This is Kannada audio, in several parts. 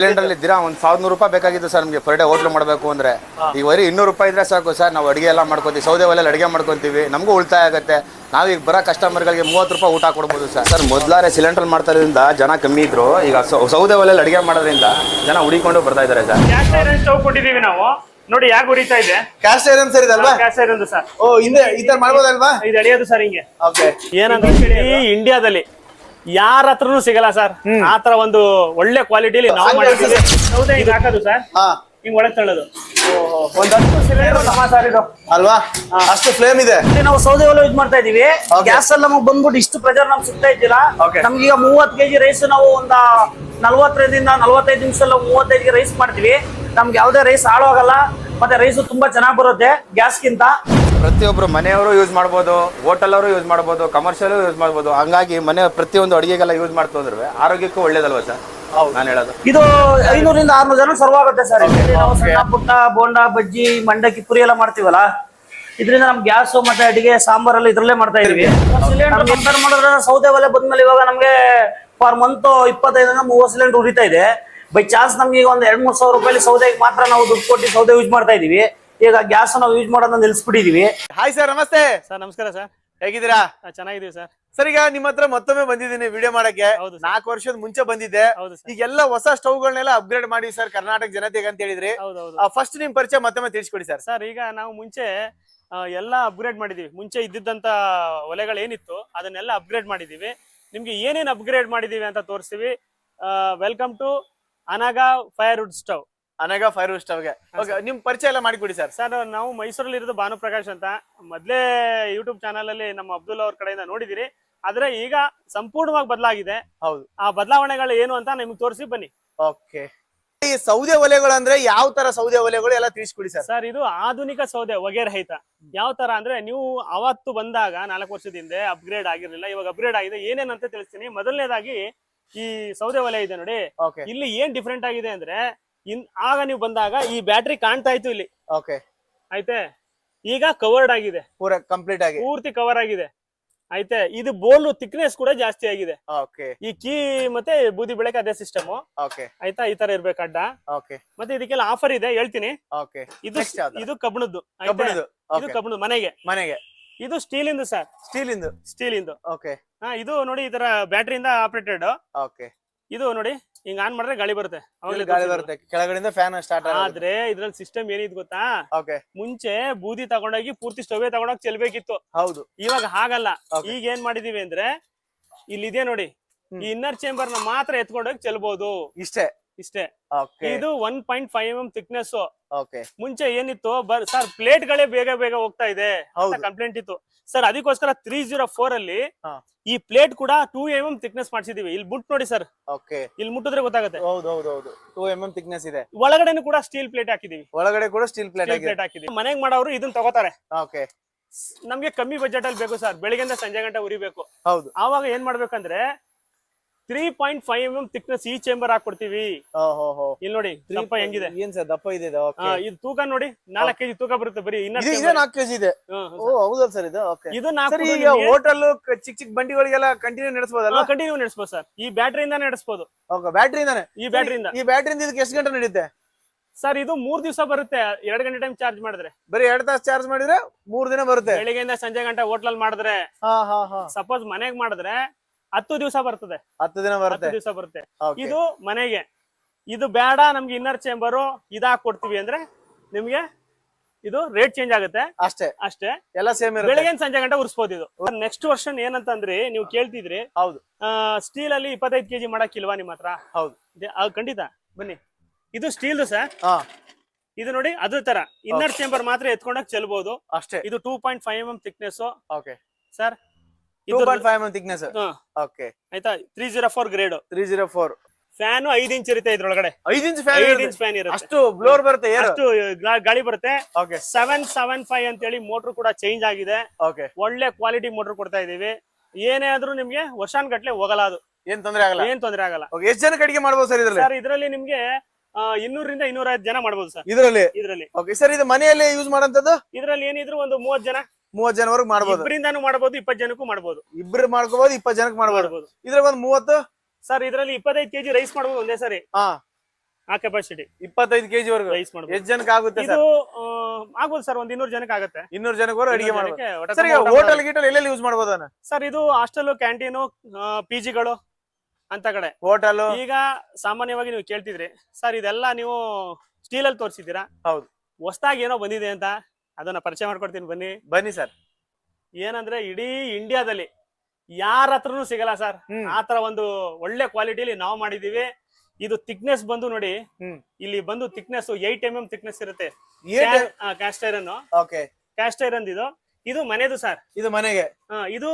ಸಿಲಿಂಡರ್ ಇದ್ದೀರಾ ಒಂದು 1100 ರೂಪಾಯಿ ಬೇಕಾಗಿತ್ತು ಸರ್ ನಮಗೆ ಪರ್ ಡೇ ಹೋಟ್ಲು ಮಾಡಬೇಕು ಅಂದ್ರೆ ಈಗ ಬರೀ 200 ರೂಪಾಯಿ ಇದ್ರೆ ಸಾಕು ಸರ್. ನಾವು ಅಡುಗೆ ಎಲ್ಲ ಮಾಡ್ಕೊತೀವಿ, ಸೌದೆ ಒಲೆಯಲ್ಲಿ ಅಡುಗೆ ಮಾಡ್ಕೊತೀವಿ, ನಮಗೂ ಉಳಿತಾಯ ಆಗುತ್ತೆ. ನಾವೀಗ ಬರೋ ಕಸ್ಟಮರ್ಗಳಿಗೆ 30 ರೂಪಾಯಿ ಊಟ ಕೊಡ್ಬೋದು ಸರ್. ಸರ್ ಮೊದಲಾರೆ ಸಿಲಿಂಡರ್ ಮಾಡ್ತಾ ಇರೋದ್ರಿಂದ ಜನ ಕಮ್ಮಿ ಇದ್ರು, ಈಗ ಸೌದೆ ಒಲೆಯಲ್ಲಿ ಅಡುಗೆ ಮಾಡೋದ್ರಿಂದ ಜನ ಹುಡಿಕೊಂಡು ಬರ್ತಾ ಇದ್ದಾರೆ ಸರ್. ಕ್ಯಾಸ್ಟ್ ಐರನ್ ಸ್ಟವ್ ಕೊಟ್ಟಿದ್ದೀವಿ ನಾವು, ನೋಡಿ ಯಾಕೆ ಉರಿತಾ ಇದೆ. ಕ್ಯಾಸ್ಟ್ ಐರನ್ ಸರ್ ಇದಲ್ವಾ? Cast iron sir. ಓ ಹಿಂದೆ ಈ ತರ ಮಾಡ್ಬೋದಲ್ವಾ? ಇದು ಎಳೆಯೋದು ಸರ್ ಹಿಂಗೆ. ಓಕೆ. ಏನಂದ್ರೆ ಈ ಇಂಡಿಯಾದಲ್ಲಿ ಯಾರ ಹತ್ರನೂ ಸಿಗಲ್ಲ ಸರ್ ಆತರ ಒಂದು ಒಳ್ಳೆ ಕ್ವಾಲಿಟಿಲಿ ನಾವು ಮಾಡಿದ್ದೀವಿ. ಸೌದೆ ಹಿಂಗ್ ಹಾಕೋದು ಸರ್, ಹಿಂಗ್ ಒಳಗೆ ತಳ್ಳೋದು. ಒಂದ್ 10 ಸಿಲಿಂಡರ್ ಸಮ ಸರ್ ಇದು ಅಲ್ವಾ? ಅಷ್ಟು ಫ್ಲೇಮ್ ಇದೆ. ನಾವು ಸೌದೆ ಒಲೆ ಯೂಸ್ ಮಾಡ್ತಾ ಇದೀವಿ. ಗ್ಯಾಸ್ ಅಲ್ಲಿ ನಮಗೆ ಬಂದ್ಬಿಟ್ಟು ಇಷ್ಟು ಪ್ರೆಷರ್ ನಮ್ಗೆ ಸಿಗ್ತಾ ಇದ್ದಿಲ್ಲ. ನಮ್ಗೆ ಈಗ 30 kg ರೈಸ್ ನಾವು ಒಂದ 40ರಿಂದ 45 ನಿಮಿಷದಲ್ಲಿ 35 kg ರೈಸ್ ಮಾಡ್ತೀವಿ. ನಮ್ಗೆ ಯಾವ್ದೇ ರೈಸ್ ಹಾಳಾಗಲ್ಲ, ಮತ್ತೆ ರೈಸ್ ತುಂಬಾ ಚೆನ್ನಾಗಿ ಬರುತ್ತೆ ಗ್ಯಾಸ್ಗಿಂತ. ಪ್ರತಿಯೊಬ್ರು ಮನೆಯವರು ಯೂಸ್ ಮಾಡ್ಬೋದು, ಹೋಟೆಲ್ ಅವರು ಯೂಸ್ ಮಾಡ್ಬೋದು, ಕಮರ್ಷಿಯಲ್ ಯೂಸ್ ಮಾಡ್ಬೋದು. ಹಂಗಾಗಿ ಮನೆ ಪ್ರತಿಯೊಂದು ಅಡುಗೆಗೆಲ್ಲ ಯೂಸ್ ಮಾಡ್ತಂದ್ರೆ ಆರೋಗ್ಯಕ್ಕೂ ಒಳ್ಳೇದಲ್ವಾ ಸರ್? ನಾನು ಹೇಳೋದು ಇದು 500ರಿಂದ 600 ಜನ ಸರ್ವ್ ಆಗುತ್ತೆ ಸರ್. ನಾವು ಸಣ್ಣ ಪುಟ್ಟ ಬೋಂಡ, ಬಜ್ಜಿ, ಮಂಡಕ್ಕಿ, ಪುರಿ ಎಲ್ಲ ಮಾಡ್ತೀವಲ್ಲ, ಇದರಿಂದ ನಮ್ ಗ್ಯಾಸ್ ಮತ್ತೆ ಅಡಿಗೆ ಸಾಂಬಾರೆಲ್ಲ ಇದ್ರಲ್ಲೇ ಮಾಡ್ತಾ ಇದೀವಿ. ಸಿಲಿಂಡರ್ ಕಂಪೇರ್ ಮಾಡಿದ್ರೆ ಸೌದೆ ಒಲೆ ಬಂದ್ಮೇಲೆ ಇವಾಗ ನಮ್ಗೆ ಪರ್ ಮಂತ್ 25ರಿಂದ 30 ಸಿಲಿಂಡರ್ ಉರಿತಾ ಇದೆ. ಬೈ ಚಾನ್ಸ್ ನಮ್ಗೆ ಈಗ ಒಂದ್ 2-3 ಸಾವಿರ ರೂಪಾಯಿ ಸೌದೆಗೆ ಮಾತ್ರ ನಾವು ದುಡ್ಡು ಕೊಟ್ಟು ಸೌದೆ ಯೂಸ್ ಮಾಡ್ತಾ ಇದೀವಿ. ಈಗ ಗ್ಯಾಸ್ ನಾವು ಯೂಸ್ ಮಾಡೋದನ್ನ ನಿಲ್ಸ್ಬಿಟ್ಟಿದೀವಿ. ಹಾಯ್ ಸರ್, ನಮಸ್ತೆ ಸರ್. ನಮಸ್ಕಾರ ಸರ್, ಹೇಗಿದ್ದೀರಾ? ಚೆನ್ನಾಗಿದೀವಿ ಸರ್. ಸರ್ ಈಗ ನಿಮ್ಮ ಹತ್ರ ಮತ್ತೊಮ್ಮೆ ಬಂದಿದ್ದೀನಿ ವಿಡಿಯೋ ಮಾಡಕ್ಕೆ. 4 ವರ್ಷದ ಮುಂಚೆ ಬಂದಿದ್ದೆ. ಈಗೆಲ್ಲ ಹೊಸ ಸ್ಟವ್ಗಳನ್ನೆಲ್ಲ ಅಪ್ಗ್ರೇಡ್ ಮಾಡಿ ಸರ್ ಕರ್ನಾಟಕ ಜನತೆಗೆ ಅಂತ ಹೇಳಿದ್ರಿ. ಫಸ್ಟ್ ನಿಮ್ ಪರಿಚಯ ಮತ್ತೊಮ್ಮೆ ತಿಳಿಸ್ಕೊಡಿ ಸರ್. ಸರ್ ಈಗ ನಾವು ಮುಂಚೆ ಎಲ್ಲ ಅಪ್ಗ್ರೇಡ್ ಮಾಡಿದೀವಿ. ಮುಂಚೆ ಇದ್ದಿದ್ದಂತ ಒಲೆಗಳು ಏನಿತ್ತು ಅದನ್ನೆಲ್ಲ ಅಪ್ಗ್ರೇಡ್ ಮಾಡಿದೀವಿ. ನಿಮ್ಗೆ ಏನೇನ್ ಅಪ್ಗ್ರೇಡ್ ಮಾಡಿದೀವಿ ಅಂತ ತೋರಿಸ್ತೀವಿ. Welcome to Anaga firewood stove. Anaga firewood ಸ್ಟವ್ಗೆ ನಿಮ್ ಪರಿಚಯ ಎಲ್ಲ ಮಾಡಿಕೊಡಿ ಸರ್. ಸರ್ ನಾವು ಮೈಸೂರಲ್ಲಿ ಇರೋದು ಭಾನುಪ್ರಕಾಶ್ ಅಂತ. ಮೊದಲೇ ಯೂಟ್ಯೂಬ್ ಚಾನಲ್ ಅಲ್ಲಿ ನಮ್ಮ ಅಬ್ದುಲ್ ಅವ್ರ ಕಡೆಯಿಂದ ನೋಡಿದಿರಿ. ಆದ್ರೆ ಈಗ ಸಂಪೂರ್ಣವಾಗಿ ಬದಲಾಗಿದೆ. ಹೌದು, ಆ ಬದಲಾವಣೆಗಳು ಏನು ಅಂತ ನಿಮ್ಗೆ ತೋರಿಸಿ ಬನ್ನಿ. ಓಕೆ. ಈ ಸೌದೆ ಒಲೆಗಳು ಅಂದ್ರೆ ಯಾವ ತರ ಸೌದೆ ಒಲೆಗಳು ಎಲ್ಲ ತಿಳಿಸ್ಕೊಡಿ ಸರ್. ಸರ್ ಇದು ಆಧುನಿಕ ಸೌದೆ, ಹೊಗೆ ರಹಿತ. ಯಾವ ತರ ಅಂದ್ರೆ ನೀವು ಅವತ್ತು ಬಂದಾಗ 4 ವರ್ಷದ ಹಿಂದೆ ಅಪ್ಗ್ರೇಡ್ ಆಗಿರ್ಲಿಲ್ಲ, ಇವಾಗ ಅಪ್ಗ್ರೇಡ್ ಆಗಿದೆ. ಏನೇನಂತ ತಿಳಿಸ್ತೀನಿ. ಮೊದಲನೇದಾಗಿ ಈ ಸೌದೆ ಒಲೆ ಇದೆ ನೋಡಿ, ಇಲ್ಲಿ ಏನ್ ಡಿಫ್ರೆಂಟ್ ಆಗಿದೆ ಅಂದ್ರೆ ಆಗ ನೀವು ಬಂದಾಗ ಈ ಬ್ಯಾಟ್ರಿ ಕಾಣ್ತಾ ಇತ್ತು ಇಲ್ಲಿ. ಓಕೆ, ಆಯ್ತೆ. ಈಗ ಕವರ್ಡ್ ಆಗಿದೆ, ಪೂರ ಕಂಪ್ಲೀಟ್ ಆಗಿ ಪೂರ್ತಿ ಕವರ್ ಆಗಿದೆ. ಆಯ್ತೆ. ಇದು ಬೋಲು ಥಿಕ್ನೆಸ್ ಕೂಡ ಜಾಸ್ತಿ ಆಗಿದೆ. ಈ ಕೀ ಮತ್ತೆ ಬೂದಿ ಬೆಳಕೆ ಅದೇ ಸಿಸ್ಟಮ್. ಆಯ್ತಾ, ಈ ತರ ಇರ್ಬೇಕು ಅಡ್ಡ. ಮತ್ತೆ ಇದಕ್ಕೆಲ್ಲ ಆಫರ್ ಇದೆ, ಹೇಳ್ತೀನಿ. ಇದು ಕಬ್ಬಣದ್ದು, ಇದು ಕಬ್ಬಣದ್ದು ಮನೆಗೆ. ಇದು ಸ್ಟೀಲ್ ಇಂದು ಸರ್, ಸ್ಟೀಲ್ ಇಂದು. ಇದು ನೋಡಿ ಈ ತರ ಬ್ಯಾಟ್ರಿಯಿಂದ ಆಪರೇಟೆಡ್. ಇದು ನೋಡಿ ಹಿಂಗ್ ಆನ್ ಮಾಡಿದ್ರೆ ಗಾಳಿ ಬರುತ್ತೆ, ಕೆಳಗಡೆಯಿಂದ ಫ್ಯಾನ್ ಸ್ಟಾರ್ಟ್ ಆದ್ರೆ ಇದ್ರಲ್ಲಿ ಸಿಸ್ಟಮ್ ಏನಿದ್ ಗೊತ್ತಾ? ಮುಂಚೆ ಬೂದಿ ತಗೊಂಡೋಗಿ ಪೂರ್ತಿ ಸ್ಟವ್ ತಗೊಂಡೋಗಿ ಚೆಲ್ಬೇಕಿತ್ತು. ಹೌದು, ಇವಾಗ ಹಾಗಲ್ಲ. ಈಗ ಏನ್ ಮಾಡಿದೀವಿ ಅಂದ್ರೆ ಇಲ್ಲಿದೆ ನೋಡಿ, ಈ ಇನ್ನರ್ ಚೇಂಬರ್ ನ ಮಾತ್ರ ಎತ್ಕೊಂಡೋಗಿ ಚೆಲ್ಬಹುದು. ಇಷ್ಟೇ. ಇದು 1.5 mm ಥಿಕ್ನೆಸ್. ಮುಂಚೆ ಏನಿತ್ತು ಸರ್, ಪ್ಲೇಟ್ ಗಳೇ ಬೇಗ ಹೋಗ್ತಾ ಇದೆ ಕಂಪ್ಲೇಂಟ್ ಇತ್ತು ಸರ್. ಅದಕ್ಕೋಸ್ಕರ 304 ಅಲ್ಲಿ ಈ ಪ್ಲೇಟ್ ಕೂಡ 2 mm ಥಿಕ್ನೆಸ್ ಮಾಡಿಸಿದೀವಿ. ಇಲ್ಲಿ ಮುಟ್ ನೋಡಿ ಸರ್, ಇಲ್ಲಿ ಮುಟ್ಟಿದ್ರೆ ಗೊತ್ತಾಗುತ್ತೆ. 2 mm ಥಿಕ್ನೆಸ್ ಇದೆ. ಒಳಗಡೆನು ಕೂಡ ಸ್ಟೀಲ್ ಪ್ಲೇಟ್ ಹಾಕಿದೀವಿ. ಒಳಗಡೆ ಕೂಡ ಸ್ಟೀಲ್ ಪ್ಲೇಟ್ ಹಾಕಿದೀವಿ. ಮನೆಗೆ ಮಾಡೋರು ಇದನ್ನ ತಗೋತಾರೆ. ನಮ್ಗೆ ಕಮ್ಮಿ ಬಜೆಟ್ ಅಲ್ಲಿ ಬೇಕು ಸರ್, ಬೆಳಿಗ್ಗೆಯಿಂದ ಸಂಜೆ ಗಂಟೆ ಉರಿಬೇಕು. ಆವಾಗ ಏನ್ ಮಾಡ್ಬೇಕಂದ್ರೆ 3.5 mm ಥಿಕ್ನೆಸ್ ಈ ಚೇಂಬರ್ ಹಾಕೊಡ್ತೀವಿ. ಇಲ್ಲಿ ನೋಡಿ ದಪ್ಪ ಹೆಂಗಿದೆ. ಏನ್ ಸರ್ ದಪ್ಪ ಇದೆ? ಇದು ತೂಕ ನೋಡಿ 4 kg ತೂಕ ಬರುತ್ತೆ. ಬರೀ 4 kg ಇದೆ. ಹೌದಾ ಸರ್? ಇದು ಹೋಟೆಲ್ ಚಿಕ್ಕ ಬಂಡಿಗಳಿಗೆಲ್ಲ ಕಂಟಿನ್ಯೂ ನಡೆಸಬಹುದಲ್ಲ? ಕಂಟಿನ್ಯೂ ನಡೆಸಬಹುದು ಸರ್, ಈ ಬ್ಯಾಟ್ರಿಯಿಂದ ನಡೆಸಬಹುದು. ಬ್ಯಾಟ್ರಿಯಿಂದಾನೆ? ಈ ಬ್ಯಾಟ್ರಿಯಿಂದ ಇದಕ್ಕೆ ಎಷ್ಟು ಗಂಟೆ ನಡೆಯುತ್ತೆ ಸರ್? ಇದು 3 ದಿವಸ ಬರುತ್ತೆ. 2 ಗಂಟೆ ಟೈಮ್ ಚಾರ್ಜ್ ಮಾಡಿದ್ರೆ. ಬರೀ 2 ತಾಸು ಚಾರ್ಜ್ ಮಾಡಿದ್ರೆ 3 ದಿನ ಬರುತ್ತೆ. ಬೆಳಿಗ್ಗೆಯಿಂದ ಸಂಜೆ ಗಂಟೆ ಹೋಟ್ಲಲ್ಲಿ ಮಾಡಿದ್ರೆ. ಸಪೋಸ್ ಮನೆಗೆ ಮಾಡಿದ್ರೆ 10 ದಿವಸ ಬರ್ತದೆ. 10 ದಿನ ಬರುತ್ತೆ. ಇದು ಮನೆಗೆ. ಇದು ಬೇಡ ನಮ್ಗೆ ಇನ್ನರ್ ಚೇಂಬರು ಇದಾಕೊಡ್ತೀವಿ ಅಂದ್ರೆ ನಿಮ್ಗೆ ಇದು ರೇಟ್ ಚೇಂಜ್ ಆಗುತ್ತೆ ಅಷ್ಟೇ. ಎಲ್ಲ ಸೇಮ್ ಇರುತ್ತೆ. ಬೆಳಿಗ್ಗೆ ಸಂಜೆ ಗಂಟೆ ಉರ್ಸ್ಬೋದು. ಇದು ನೆಕ್ಸ್ಟ್ ವರ್ಷನ್ ಏನಂತಂದ್ರಿ, ನೀವು ಕೇಳ್ತಿದ್ರಿ. ಹೌದು, ಸ್ಟೀಲ್ ಅಲ್ಲಿ 25 kg ಮಾಡಕ್ಕಿಲ್ವಾ ನಿಮ್ಮ ಹತ್ರ? ಹೌದು, ಖಂಡಿತ ಬನ್ನಿ. ಇದು ಸ್ಟೀಲ್ ಸರ್. ಇದು ನೋಡಿ ಅದ್ರ ತರ ಇನ್ನರ್ ಚೇಂಬರ್ ಮಾತ್ರ ಎತ್ಕೊಂಡಾಗ ಚೆಲ್ಬಹುದು ಅಷ್ಟೇ. ಇದು 2.5 mm thickness sir. 2.5 mm thickness. ಆಯ್ತಾ. 304 ಗ್ರೇಡ್. 304 ಫ್ಯಾನ್ 5 ಇಂಚ್ ಇರುತ್ತೆ ಇದ್ರೊಳಗಡೆ. 5 ಇಂಚ್ ಫ್ಯಾನ್ ಇರುತ್ತೆ. ಅಷ್ಟು ಬ್ಲೋರ್ ಬರುತ್ತೆ, ಅಷ್ಟು ಗಾಳಿ ಬರುತ್ತೆ. 775 ಅಂತ ಹೇಳಿ ಮೋಟರ್ ಕೂಡ ಚೇಂಜ್ ಆಗಿದೆ. ಒಳ್ಳೆ ಕ್ವಾಲಿಟಿ ಮೋಟರ್ ಕೊಡ್ತಾ ಇದೀವಿ. ಏನೇ ಆದ್ರೂ ನಿಮ್ಗೆ ವರ್ಷಾನ್ಗಟ್ಲೆ ಹೋಗಲ್ಲ, ಅದು ಏನ್ ತೊಂದ್ರೆ ಆಗಲ್ಲ. ಎಷ್ಟು ಜನಕ್ಕೆ ಅಡಿಗೆ ಮಾಡ್ಬೋದು ಸರ್ ಇದ್ರಲ್ಲಿ? ಸರ್ ಇದರಲ್ಲಿ ನಿಮ್ಗೆ 200ರಿಂದ 250 ಜನ ಮಾಡ್ಬೋದು ಸರ್ ಇದರಲ್ಲಿ. ಸರ್ ಇದು ಮನೆಯಲ್ಲಿ ಯೂಸ್ ಮಾಡೋಂಥದ್ದು? ಇದ್ರಲ್ಲಿ ಏನಿದ್ರು ಒಂದು 30 ಜನವರೆಗೂ ಮಾಡ್ಬೋದು. ಇಬ್ಬರಿಂದಾನು ಮಾಡ್ಬೋದು, 20 ಜನಕ್ಕೂ ಮಾಡ್ಬೋದು. ಇಬ್ರು ಮಾಡ್ಕೋಬಹುದು, 20 ಜನಕ್ಕೆ ಮಾಡ್ಬೋದು. ಇದ್ರಾಗ ಒಂದು 30 ಸರ್. ಇದ್ರಲ್ಲಿ 25 kg ರೈಸ್ ಮಾಡ್ಬೋದು ಒಂದೇ ಸರಿ. ಆ ಕೆಪಾಸಿಟಿ 25 kg ವರೆಗೂ ರೈಸ್ ಮಾಡ್ಬೋದು. ಎಷ್ಟು ಜನಕ್ಕೆ ಆಗುತ್ತೆ ಇದು ಆಗ್ಬೋದು ಸರ್, ಒಂದ್ 200 ಜನಕ್ಕೆ ಆಗುತ್ತೆ. 200 ಜನಕ್ಕೆ ಅಡಿಗೆ ಮಾಡ್ಬೋದು. ಜನಕ್ಕೆ ಸರ್, ಈಗ ಹೋಟೆಲ್ ಗೀಟಲ್ ಎಲ್ಲೆಲ್ಲಿ ಯೂಸ್ ಮಾಡ್ಬೋದು ಅಣ್ಣ? ಸರ್ ಇದು ಹಾಸ್ಟೆಲ್, ಕ್ಯಾಂಟೀನು, ಪಿಜಿಗಳು ಅಂತ ಕಡೆ. ಹೋಟೆಲ್ ಈಗ ಸಾಮಾನ್ಯವಾಗಿ ನೀವು ಕೇಳ್ತಿದ್ರಿ ಸರ್, ಇದೆಲ್ಲ ನೀವು ಸ್ಟೀಲ್ ಅಲ್ಲಿ ತೋರಿಸಿದ್ದೀರಾ, ಹೌದು, ಹೊಸದಾಗಿ ಏನೋ ಬಂದಿದೆ ಅಂತ, ಅದನ್ನ ಪರಿಚಯ ಮಾಡ್ಕೊಡ್ತೀನಿ ಬನ್ನಿ ಸರ್. ಏನಂದ್ರೆ ಇಡೀ ಇಂಡಿಯಾದಲ್ಲಿ ಯಾರ ಹತ್ರನೂ ಸಿಗಲ್ಲ ಸರ್, ಆತರ ಒಂದು ಒಳ್ಳೆ ಕ್ವಾಲಿಟಿಲಿ ನಾವು ಮಾಡಿದೀವಿ. ಇದು ಥಿಕ್ನೆಸ್ ಬಂದು ನೋಡಿ, ಇಲ್ಲಿ ಬಂದು ಥಿಕ್ನೆಸ್ 8 mm ಥಿಕ್ನೆಸ್ ಇರುತ್ತೆ. ಕ್ಯಾಸ್ಟ್ ಐರನ್, ಕ್ಯಾಸ್ಟ್ ಐರನ್ ಇದು ಮನೆದು ಸರ್. ಇದು ಮನೆಗೆ ಇದು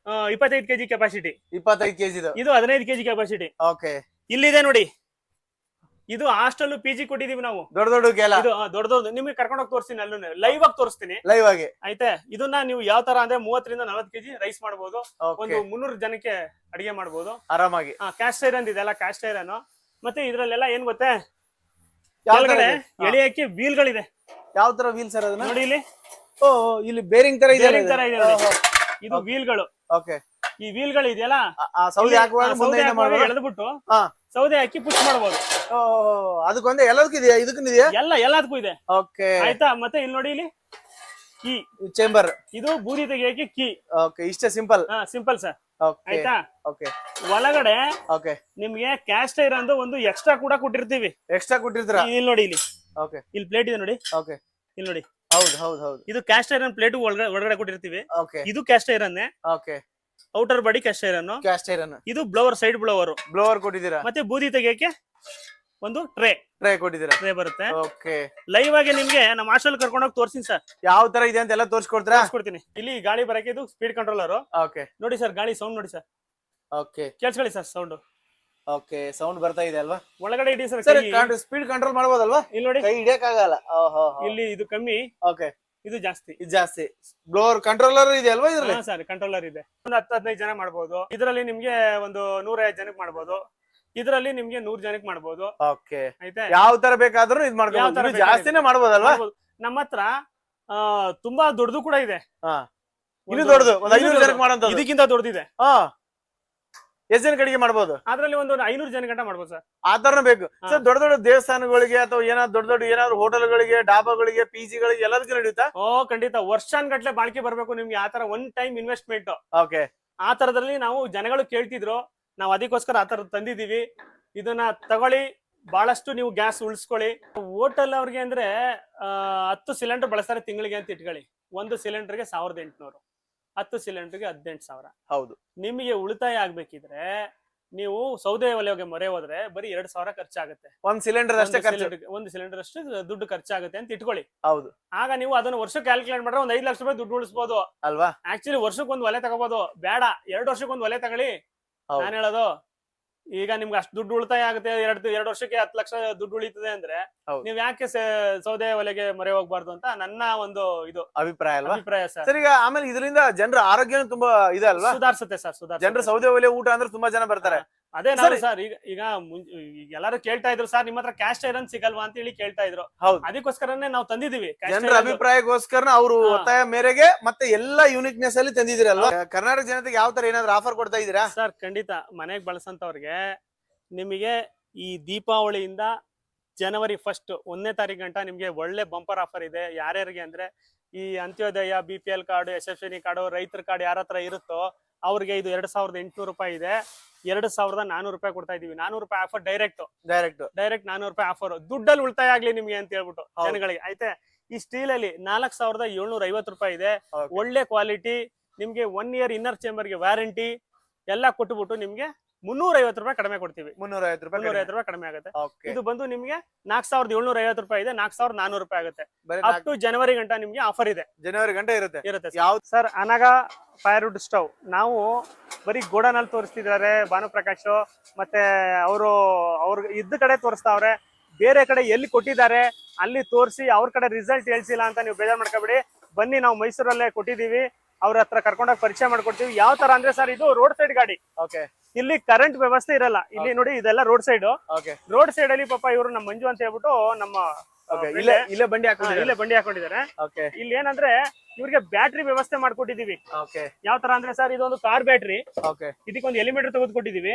25 kg ಕೆಪಾಸಿಟಿ. 25 kg ಇದು 15 kg ಕೆಪಾಸಿಟಿ. ಇಲ್ಲಿದೆ ನೋಡಿ, ಇದು ಹಾಸ್ಟೆಲ್ ಪಿಜಿ ಕೊಟ್ಟಿದೀವಿ ನಾವು. ದೊಡ್ಡ ನಿಮ್ಗೆ ಕರ್ಕೊಂಡು ಹೋಗಿ ತೋರಿಸ್ತೀನಿ, ಅಲ್ಲೂ ಲೈವ್ ಆಗಿ ತೋರಿಸ್ತೀನಿ. ಲೈವ್ ಆಗಿ ಆಯ್ತಾ? ಇದನ್ನ ನೀವು ಯಾವ ತರ ಅಂದ್ರೆ 30 ರಿಂದ 40 kg ರೈಸ್ ಮಾಡಬಹುದು. ಒಂದು 300 ಜನಕ್ಕೆ ಅಡಿಗೆ ಮಾಡಬಹುದು ಆರಾಮಾಗಿ. ಕ್ಯಾಸ್ಟ್ ಐರನ್ ಇದೆಲ್ಲ ಕ್ಯಾಸ್ಟ್ ಐರನ್. ಮತ್ತೆ ಇದ್ರಲ್ಲೆಲ್ಲ ಏನ್ ಗೊತ್ತೇ, ಕೆಳಗಡೆ ಎಳೆಯಕ್ಕೆ ವೀಲ್ ಗಳಿದೆ. ಯಾವ ತರ ವೀಲ್ ಸರ್ ಅದನ್ನ ನೋಡಿ ಇಲ್ಲಿ. ಇಲ್ಲಿ ಬೇರಿಂಗ್ ತರ ಇದೆ. ಇದು ವೀಲ್ ಗಳು. ಈ ವೀಲ್ ಗಳು ಇದೆಯಲ್ಲ, ಸೌದೆ ಹಾಕುವಾಗ ಎಳೆದ್ಬಿಟ್ಟು ಸೌದೆ ಹಾಕಿ ಪುಷ್ ಮಾಡಬಹುದು. ಅದಕ್ಕೊಂದೇ ಎಲ್ಲದಕ್ಕೂ ಇದೆಯಾ? ಇದಕ್ಕೂ ಇದೆಯಾ? ಎಲ್ಲದಕ್ಕೂ ಇದೆ. ಆಯ್ತಾ? ಮತ್ತೆ ಇಲ್ಲಿ ನೋಡಿ, ಇಲ್ಲಿ ಕೀ ಚೇಂಬರ್, ಇದು ಬೂದಿ ತೆಗಿಯಕ್ಕೆ ಕೀ. ಇಷ್ಟೇ ಸಿಂಪಲ್. Simple sir. ಆಯ್ತಾ? ಒಳಗಡೆ ನಿಮ್ಗೆ ಕ್ಯಾಸ್ಟ್ ಐರನ್ ಒಂದು ಎಕ್ಸ್ಟ್ರಾ ಕೂಡ ಕೊಟ್ಟಿರ್ತೀವಿ. ಎಕ್ಸ್ಟ್ರಾ ಕೊಟ್ಟಿರ್ತೀರಾ? ಇಲ್ಲಿ ನೋಡಿ, ಇಲ್ಲಿ ಪ್ಲೇಟ್ ಇದೆ ನೋಡಿ, ಇಲ್ಲಿ ನೋಡಿ. ಹೌದು. ಇದು ಕ್ಯಾಸ್ಟ್ ಐರನ್ ಪ್ಲೇಟ್ ಒಳಗಡೆ ಕೊಟ್ಟಿರ್ತೀವಿ. ಇದು caste iron. Outer body caste iron. ಇದು ಬ್ಲವರ್, ಸೈಡ್ ಬ್ಲವರ್ ಕೊಟ್ಟಿದ್ದೀರಾ. ಮತ್ತೆ ಬೂದಿ ತೆಗಿಯಕ್ಕೆ ಒಂದು ಟ್ರೇ ಕೊಟ್ಟಿದ್ದೀರಾ. ಟ್ರೇ ಬರುತ್ತೆ. ಲೈವ್ ಆಗಿ ನಿಮ್ಗೆ ನಮ್ಮ ಹಾಸ್ಟೆಲ್ ಕರ್ಕೊಂಡೋಗಿ ತೋರಿಸ್ತೀನಿ ಸರ್, ಯಾವ ತರ ಇದೆ ಅಂತ ಎಲ್ಲ ತೋರಿಸ್ಕೊಡ್ತೀನಿ. ಇಲ್ಲಿ ಗಾಳಿ ಬರಕ್ಕೆ ಇದು ಸ್ಪೀಡ್ ಕಂಟ್ರೋಲರ್. ನೋಡಿ ಸರ್, ಗಾಳಿ ಸೌಂಡ್ ನೋಡಿ ಸರ್. ಕೇಳಿಸ್ಕೊಳ್ಳಿ ಸರ್ ಸೌಂಡ್. ಸೌಂಡ್ ಬರ್ತಾ ಇದೆ ಅಲ್ವಾ? ಒಳಗಡೆ ಇಡಿ ಸರ್. ಸ್ಪೀಡ್ ಕಂಟ್ರೋಲ್ ಮಾಡಬಹುದಲ್ವಾ? ಇಲ್ಲಿ ನೋಡಿ, ಕೈ ಹಿಡಿಯಕ್ಕಾಗಲ್ಲ. ಇಲ್ಲಿ ಇದು ಕಮ್ಮಿ, ಇದು ಜಾಸ್ತಿ. ಬ್ಲೋವರ್ ಕಂಟ್ರೋಲರ್ ಇದೆ ಅಲ್ವಾ ಇದ್ರಲ್ಲಿ? ಸರ್, ಕಂಟ್ರೋಲರ್ ಇದೆ. ಒಂದು 10-15 ಜನ ಮಾಡಬಹುದು. ಇದರಲ್ಲಿ ನಿಮ್ಗೆ ಒಂದು 150 ಜನಕ್ಕೆ ಮಾಡಬಹುದು. ಇದರಲ್ಲಿ ನಿಮ್ಗೆ 100 ಜನಕ್ಕೆ ಮಾಡಬಹುದು. ಆಯ್ತಾ? ಯಾವ ತರ ಬೇಕಾದ್ರೂ ಇದು ಮಾಡ್ಬೋದು. ಜಾಸ್ತಿನೇ ಮಾಡಬಹುದಲ್ವಾ? ನಮ್ಮ ಹತ್ರ ತುಂಬಾ ದೊಡ್ಡದು ಕೂಡ ಇದೆ. ಇದು ದೊಡ್ಡದು, 500 ಜನಕ್ಕೆ ಮಾಡೋದು. ಇದಕ್ಕಿಂತ ದೊಡ್ಡದಿದೆ. ಎಷ್ಟು ಜನ ಕಡೆಗೆ ಮಾಡಬಹುದು? ಅದ್ರಲ್ಲಿ ಒಂದು 500 ಜನ ಗಂಟ ಮಾಡಬಹುದು ಸರ್. ಆ ತರ ಬೇಕು ಸರ್. ದೊಡ್ಡ ದೇವಸ್ಥಾನಗಳಿಗೆ ಅಥವಾ ಏನಾದ್ರು ಏನಾದ್ರು ಹೋಟೆಲ್ಗಳಿಗೆ, ಡಾಬಾಗಳಿಗೆ, ಪಿಜಿಗಳಿಗೆ ಎಲ್ಲದಕ್ಕೂ ನಡೆಯುತ್ತಾ? ಖಂಡಿತ. ವರ್ಷಾನ್ಗಟ್ಲೆ ಬಾಳ್ಕೆ ಬರ್ಬೇಕು ನಿಮ್ಗೆ. ಆ ತರ ಒನ್ ಟೈಮ್ ಇನ್ವೆಸ್ಟ್ಮೆಂಟ್. ಆ ತರದಲ್ಲಿ ನಾವು ಜನಗಳು ಕೇಳ್ತಿದ್ರು, ನಾವು ಅದಕ್ಕೋಸ್ಕರ ಆ ತರ ತಂದಿದೀವಿ. ಇದನ್ನ ತಗೊಳ್ಳಿ, ಬಹಳಷ್ಟು ನೀವು ಗ್ಯಾಸ್ ಉಳಿಸ್ಕೊಳ್ಳಿ. ಹೋಟೆಲ್ ಅವ್ರಿಗೆ ಅಂದ್ರೆ 10 ಸಿಲಿಂಡರ್ ಬಳಸ್ತಾರೆ ತಿಂಗಳಿಗೆ ಅಂತ ಇಟ್ಕೊಳ್ಳಿ. ಒಂದು ಸಿಲಿಂಡರ್ಗೆ 1800, 10 ಸಿಲಿಂಡರ್ಗೆ 18,000. ಹೌದು. ನಿಮಗೆ ಉಳಿತಾಯ ಆಗ್ಬೇಕಿದ್ರೆ ನೀವು ಸೌದೆ ಒಲೆಗೆ ಮೊರೆ ಹೋದ್ರೆ ಬರೀ 2,000 ಖರ್ಚಾಗುತ್ತೆ. ಒಂದು ಸಿಲಿಂಡರ್ ಅಷ್ಟು ದುಡ್ಡು ಖರ್ಚಾಗುತ್ತೆ ಅಂತ ಇಟ್ಕೊಳ್ಳಿ. ಹೌದು. ಆಗ ನೀವು ಅದನ್ನ ವರ್ಷಕ್ಕೆ ಕ್ಯಾಲ್ಕುಲೇಟ್ ಮಾಡ್ರೆ ಒಂದು 5 ಲಕ್ಷ ರೂಪಾಯಿ ದುಡ್ಡು ಉಳಿಸಬಹುದು ಅಲ್ವಾ? ಆಕ್ಚುಲಿ ವರ್ಷಕ್ಕೆ ಒಂದು ಒಲೆ ತಗೋಬಹುದು. ಬೇಡ, 2 ವರ್ಷಕ್ಕೆ ಒಂದು ಒಲೆ ತಗೊಳ್ಳಿ. ನಾನು ಹೇಳೋದು, ಈಗ ನಿಮ್ಗೆ ಅಷ್ಟು ದುಡ್ಡು ಉಳಿತಾಯ ಆಗುತ್ತೆ. 2 ವರ್ಷಕ್ಕೆ 10 ಲಕ್ಷ ದುಡ್ಡು ಉಳಿತದೆ ಅಂದ್ರೆ ನೀವ್ ಯಾಕೆ ಸೌದೆ ಒಲೆಗೆ ಮೊರೆ ಹೋಗ್ಬಾರ್ದು ಅಂತ ನನ್ನ ಒಂದು ಇದು ಅಭಿಪ್ರಾಯ ಸರ್. ಈಗ ಆಮೇಲೆ ಇದರಿಂದ ಜನರ ಆರೋಗ್ಯ ತುಂಬಾ ಇದೆ ಅಲ್ವಾ? ಸುಧಾರಿಸುತ್ತೆ ಸರ್. ಜನರು ಸೌದೆ ಒಲೆ ಊಟ ಅಂದ್ರೆ ತುಂಬಾ ಜನ ಬರ್ತಾರೆ. ಅದೇ ನಾನು ಸರ್, ಈಗ ಎಲ್ಲರೂ ಕೇಳ್ತಾ ಇದ್ರು ಸರ್, ನಿಮ್ಮ ಹತ್ರ ಕ್ಯಾಸ್ಟ್ ಐರನ್ ಸಿಗಲ್ವಾ ಅಂತ ಹೇಳಿ ಕೇಳ್ತಾ ಇದ್ರು. ಅದಕ್ಕೋಸ್ಕರನೇ ನಾವು ತಂದಿದೀವಿ. ಜನರ ಅಭಿಪ್ರಾಯಕ್ಕೋಸ್ಕರ ಅವರು ಒತ್ತಾಯ ಮೇರೆಗೆ ಮತ್ತೆ ಎಲ್ಲಾ ಯೂನಿಕ್ನೆಸ್ ಅಲ್ಲಿ ತಂದಿದ್ದೀರಿ ಅಲ್ವಾ? ಕರ್ನಾಟಕ ಜನತೆಗೆ ಯಾವ ತರ ಏನಾದ್ರು ಆಫರ್ ಕೊಡ್ತಾ ಇದೀರಾ ಸರ್? ಖಂಡಿತ. ಮನೆಗೆ ಬಳಸಂತವ್ರಿಗೆ ನಿಮಗೆ ಈ ದೀಪಾವಳಿಯಿಂದ ಜನವರಿ 1 1ನೇ ತಾರೀಕು ಗಂಟ ನಿಮ್ಗೆ ಒಳ್ಳೆ ಬಂಪರ್ ಆಫರ್ ಇದೆ. ಯಾರ್ಯಾರಿಗೆ ಅಂದ್ರೆ ಈ Antyodaya, BPL card, SFNE card, ರೈತರ ಕಾರ್ಡ್ ಯಾರ ಹತ್ರ ಇರುತ್ತೋ ಅವ್ರಿಗೆ ಇದು 2,800 ರೂಪಾಯಿ ಇದೆ. 2,400 ರೂಪಾಯಿ ಕೊಡ್ತಾ ಇದೀವಿ. 400 ರೂಪಾಯಿ ಆಫರ್ ಡೈರೆಕ್ಟ್ 400 ರೂಪಾಯಿ ಆಫರ್. ದುಡ್ಡಲ್ಲಿ ಉಳಿತಾಯ ಆಗ್ಲಿ ನಿಮ್ಗೆ ಅಂತ ಹೇಳ್ಬಿಟ್ಟು ಜನಗಳಿಗೆ. ಆಯ್ತಾ? ಈ ಸ್ಟೀಲ್ ಅಲ್ಲಿ 4,750 ರೂಪಾಯಿ ಇದೆ. ಒಳ್ಳೆ ಕ್ವಾಲಿಟಿ. ನಿಮ್ಗೆ 1 ಇಯರ್ ಇನ್ನರ್ ಚೇಂಬರ್ ಗೆ ವ್ಯಾರಂಟಿ ಎಲ್ಲ ಕೊಟ್ಟುಬಿಟ್ಟು ನಿಮ್ಗೆ 350 ರೂಪಾಯಿ ಕಡಿಮೆ ಕೊಡ್ತೀವಿ. 350 ರೂಪಾಯಿ ಕಡಿಮೆ ಆಗುತ್ತೆ. ಇದು ಬಂದು ನಿಮ್ಗೆ 4,750 ರೂಪಾಯಿ ಇದೆ. 4,400 ರೂಪಾಯಿ ಆಗುತ್ತೆ. ಅಪ್ ಟು ಜನವರಿ ಗಂಟ ನಿಮ್ಗೆ ಆಫರ್ ಇದೆ. ಜನವರಿ ಗಂಟ ಇರುತ್ತೆ. ಯಾವ್ದು ಸರ್? ಅನಗ firewood stove. ನಾವು ಬರೀ ಗೋಡನಲ್ಲಿ ತೋರಿಸ್ತಿದ್ದಾರೆ ಭಾನುಪ್ರಕಾಶ್, ಮತ್ತೆ ಅವ್ರ ಇದ್ದ ಕಡೆ ತೋರಿಸ್ತಾವ್ರೆ. ಬೇರೆ ಕಡೆ ಎಲ್ಲಿ ಕೊಟ್ಟಿದ್ದಾರೆ ಅಲ್ಲಿ ತೋರಿಸಿ ಅವ್ರ ಕಡೆ ರಿಸಲ್ಟ್ ಹೇಳ್ಸಿಲ್ಲ ಅಂತ ನೀವು ಬೇಜಾರ್ ಮಾಡ್ಕೋಬೇಡಿ. ಬನ್ನಿ, ನಾವು ಮೈಸೂರಲ್ಲೇ ಕೊಟ್ಟಿದೀವಿ. ಅವ್ರ ಹತ್ರ ಕರ್ಕೊಂಡೋಗಿ ಪರಿಚಯ ಮಾಡ್ಕೊಡ್ತೀವಿ. ಯಾವ ತರ ಅಂದ್ರೆ ಸರ್, ಇದು ರೋಡ್ ಸೈಡ್ ಗಾಡಿ. ಇಲ್ಲಿ ಕರೆಂಟ್ ವ್ಯವಸ್ಥೆ ಇರಲ್ಲ. ಇಲ್ಲಿ ನೋಡಿ, ಇದೆಲ್ಲ ರೋಡ್ ಸೈಡ್. ರೋಡ್ ಸೈಡ್ ಅಲ್ಲಿ ಪಾಪ ಇವರು ನಮ್ಮ ಮಂಜು ಅಂತ ಹೇಳ್ಬಿಟ್ಟು ನಮ್ಮ ಇಲ್ಲೇ ಬಂಡಿ ಹಾಕೊಂಡಿದ್ದಾರೆ. ಇಲ್ಲೇ ಬಂಡಿ ಹಾಕೊಂಡಿದ್ದಾರೆ. ಓಕೆ. ಇಲ್ಲಿ ಏನಂದ್ರೆ ಇವ್ರಿಗೆ ಬ್ಯಾಟ್ರಿ ವ್ಯವಸ್ಥೆ ಮಾಡ್ಕೊಟ್ಟಿದೀವಿ. ಓಕೆ. ಯಾವ ತರ ಅಂದ್ರೆ ಸರ್ ಇದೊಂದು ಕಾರ್ ಬ್ಯಾಟ್ರಿ. ಓಕೆ. ಇದಕ್ಕೊಂದು ಎಲಿಮೀಟರ್ ತೆಗೆದುಕೊಟ್ಟಿದೀವಿ.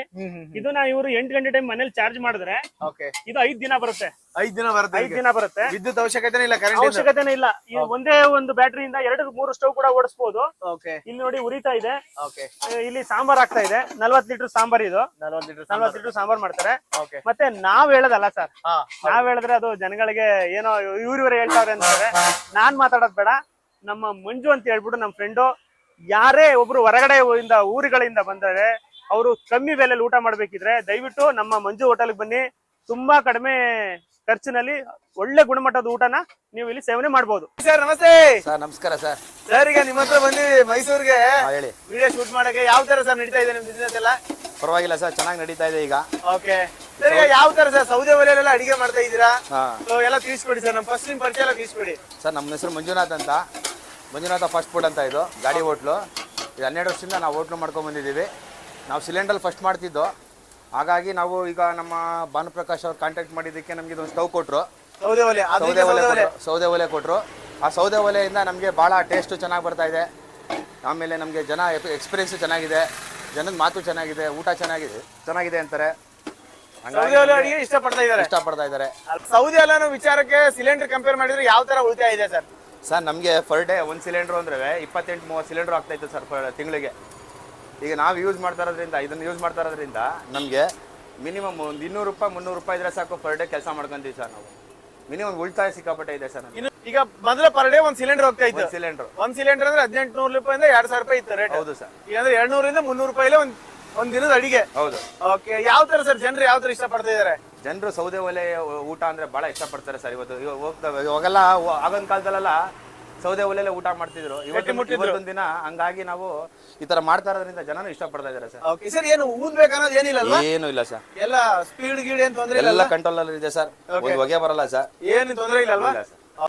ಇದನ್ನ ಇವರು 8 ಗಂಟೆ ಟೈಮ್ ಮನೇಲಿ ಚಾರ್ಜ್ ಮಾಡಿದ್ರೆ ಓಕೆ ಇದು 5 ದಿನ ಬರುತ್ತೆ. 5 ದಿನ ಬರುತ್ತೆ. 5 ದಿನ ಬರುತ್ತೆ. ವಿದ್ಯುತ್ ಅವಶ್ಯಕತೆನೇ ಇಲ್ಲ, ಕರೆಂಟ್ ಅವಶ್ಯಕತೆನೇ ಇಲ್ಲ. ಈ ಒಂದೇ ಒಂದು ಬ್ಯಾಟ್ರಿಯಿಂದ 2-3 ಸ್ಟವ್ ಕೂಡ ಓಡಿಸಬಹುದು. ಓಕೆ. ಇಲ್ಲಿ ನೋಡಿ ಉರಿತಾ ಇದೆ. ಓಕೆ. ಇಲ್ಲಿ ಸಾಂಬಾರ್ ಆಗ್ತಾ ಇದೆ. 40 ಲೀಟರ್ ಸಾಂಬಾರ್ ಇದು. 40 ಲೀಟರ್ ಸಾಂಬಾರ್ ಮಾಡ್ತಾರೆ. ಓಕೆ. ಮತ್ತೆ ನಾವ್ ಹೇಳೋದಲ್ಲ ಸರ್, ನಾವ್ ಹೇಳಿದ್ರೆ ಅದು ಜನಗಳಿಗೆ ಏನೋ ಇವ್ರಿವರೇ ಹೇಳ್ತಾವ್ರೆ ಅಂತಾರೆ. ನಾನ್ ಮಾತಾಡೋದ್ ಬೇಡ. ನಮ್ಮ ಮಂಜು ಅಂತ ಹೇಳ್ಬಿಟ್ಟು ನಮ್ಮ ಫ್ರೆಂಡು, ಯಾರೇ ಒಬ್ರು ಹೊರಗಡೆ ಊರುಗಳಿಂದ ಬಂದರೆ ಅವರು ಕಮ್ಮಿ ಬೆಲೆಯಲ್ಲಿ ಊಟ ಮಾಡ್ಬೇಕಿದ್ರೆ ದಯವಿಟ್ಟು ನಮ್ಮ ಮಂಜು ಹೋಟೆಲ್ಗೆ ಬನ್ನಿ. ತುಂಬಾ ಕಡಿಮೆ ಖರ್ಚಿನಲ್ಲಿ ಒಳ್ಳೆ ಗುಣಮಟ್ಟದ ಊಟನ ನೀವು ಇಲ್ಲಿ ಸೇವನೆ ಮಾಡಬಹುದು. ಸರ್ ನಮಸ್ತೆ. ಸರ್ ನಮಸ್ಕಾರ ಸರ್. ಸರ್ ಈಗ ನಿಮ್ಮ ಹತ್ರ ಬಂದು ಮೈಸೂರಿಗೆ ಹೇಳಿ. ವಿಡಿಯೋ ಶೂಟ್ ಮಾಡಕ್ಕೆ ಯಾವ ತರ ಸರ್ ನಡೀತಾ ಇದೆ ನಿಮ್ ಬಿಸ್ನೆಸ್ ಎಲ್ಲ? ಪರವಾಗಿಲ್ಲ ಸರ್, ಚೆನ್ನಾಗಿ ನಡೀತಾ ಇದೆ ಈಗ. ಓಕೆ ಸರ್, ಈಗ ಯಾವ ತರ ಸರ್ ಸೌದೆ ಒಲೆಯಲ್ಲೆಲ್ಲ ಅಡಿಗೆ ಮಾಡ್ತಾ ಇದ್ದೀರಾ? ಎಲ್ಲ ತಿಳಿಸ್ಕೊಡಿ ಸರ್, ನಮ್ಮ ಫಸ್ಟ್ ನಿಮ್ ಪರಿಚಯ ಎಲ್ಲ ತಿಳಿಸ್ಕೊಡಿ. ಸರ್ ನಮ್ಮ ಹೆಸರು ಮಂಜುನಾಥ್ ಅಂತ. ಮಂಜುನಾಥ ಫಾಸ್ಟ್ ಫುಡ್ ಅಂತ ಇದು ಗಾಡಿ ಹೋಟ್ಲು. ಇದು 12 ವರ್ಷದಿಂದ ನಾವು ಹೋಟ್ಲು ಮಾಡ್ಕೊಂಡು ಬಂದಿದ್ದೀವಿ. ನಾವು ಸಿಲಿಂಡರ್ ಫಸ್ಟ್ ಮಾಡ್ತಿದ್ದೋ, ಹಾಗಾಗಿ ನಾವು ಈಗ ನಮ್ಮ ಭಾನುಪ್ರಕಾಶ್ ಅವ್ರು ಕಾಂಟ್ಯಾಕ್ಟ್ ಮಾಡಿದ್ದಕ್ಕೆ ನಮಗೆ ಇದೊಂದು ಸ್ಟವ್ ಕೊಟ್ಟರು. ಸೌದೆ ಒಲೆ ಕೊಟ್ಟರು. ಆ ಸೌದೆ ಒಲೆಯಿಂದ ನಮಗೆ ಭಾಳ ಟೇಸ್ಟು ಚೆನ್ನಾಗಿ ಬರ್ತಾ ಇದೆ. ಆಮೇಲೆ ನಮಗೆ ಜನ ಎಕ್ಸ್ಪೀರಿಯನ್ಸು ಚೆನ್ನಾಗಿದೆ, ಜನದ ಮಾತು ಚೆನ್ನಾಗಿದೆ, ಊಟ ಚೆನ್ನಾಗಿದೆ ಅಂತಾರೆ. ಇಷ್ಟಪಡ್ತಾ ಇದ್ದಾರೆ. ಸೌದೆ ಒಲೆ ವಿಚಾರಕ್ಕೆ ಸಿಲಿಂಡರ್ ಕಂಪೇರ್ ಮಾಡಿದ್ರೆ ಯಾವ ತರ ಉಳಿತಾಯ ಇದೆ ಸರ್? ಸರ್ ನಮಗೆ ಪರ್ ಡೇ 1 ಸಿಲಿಂಡ್ರು ಅಂದರೆ 28-30 ಸಿಲಿಂಡ್ರು ಆಗ್ತಾಯಿತ್ತು ಸರ್ ತಿಂಗಳಿಗೆ. ಈಗ ನಾವು ಇದನ್ನು ಯೂಸ್ ಮಾಡ್ತಾ ಇರೋದ್ರಿಂದ ನಮಗೆ ಮಿನಿಮಮ್ ಒಂದು 200 ರೂಪಾಯಿ 300 ರೂಪಾಯಿ ಇದ್ರೆ ಸಾಕು, ಪರ್ ಡೇ ಕೆಲಸ ಮಾಡ್ಕೊಂತೀವಿ ಸರ್ ನಾವು. ಮಿನಿಮಮ್ ಉಳಿತಾಯ ಸಿಕ್ಕಾಪಟ್ಟೆ ಇದೆ ಸರ್. ಈಗ ಮೊದಲ ಪರ್ ಡೇ 1 ಸಿಲಿಂಡರ್ ಹೋಗ್ತಾ ಇತ್ತು. ಒಂದು ಸಿಲಿಂಡರ್ ಅಂದ್ರೆ 1800 ರೂಪಾಯಿಂದ 2000 ರೂಪಾಯಿ ಇತ್ತು ರೇಟ್. ಹೌದು ಸರ್. ಈಗ ಅಂದ್ರೆ 200 ಇಂದ 300 ರೂಪಾಯಿಲೆ ಒಂದ್ ದಿನದ ಅಡಿಗೆ. ಹೌದು. ಓಕೆ, ಯಾವ ತರ ಸರ್ ಜನರು ಯಾವ ತರ ಇಷ್ಟಪಡ್ತಾ ಇದಾರೆ? ಜನರು ಸೌದೆ ಒಲೆ ಊಟ ಅಂದ್ರೆ ಬಹಳ ಇಷ್ಟಪಡ್ತಾರೆ ಸರ್. ಇವಾಗೆಲ್ಲ ಆಗೊಂದ್ ಕಾಲದಲ್ಲೆಲ್ಲ ಸೌದೆ ಒಲೆಲ್ಲ ಊಟ ಮಾಡ್ತಿದ್ರು. ಇವತ್ತೊಂದ್ ದಿನ ಹಂಗಾಗಿ ನಾವು ಈ ತರ ಮಾಡ್ತಾ ಇರೋದ್ರಿಂದ ಜನನು ಇಷ್ಟಪಡ್ತಾ ಇದಾರೆ ಸರ್. ಓಕೆ ಸರ್, ಏನು ಊದ್ಬೇಕನ್ನೋದು ಏನಿಲ್ಲ ಅಲ್ವಾ? ಏನು ಇಲ್ಲ ಸರ್, ಎಲ್ಲ ಸ್ಪೀಡ್ ಗೀಡ್ ಏನ್ ತೊಂದ್ರೆ ಇಲ್ಲ, ಎಲ್ಲ ಕಂಟ್ರೋಲ್ ಅಲ್ಲಿ ಇದೆ ಸರ್. ಒಂದು ಹೊಗೆ ಬರಲ್ಲ ಸರ್, ಏನು ತೊಂದ್ರೆ ಇಲ್ಲ ಅಲ್ವಾ?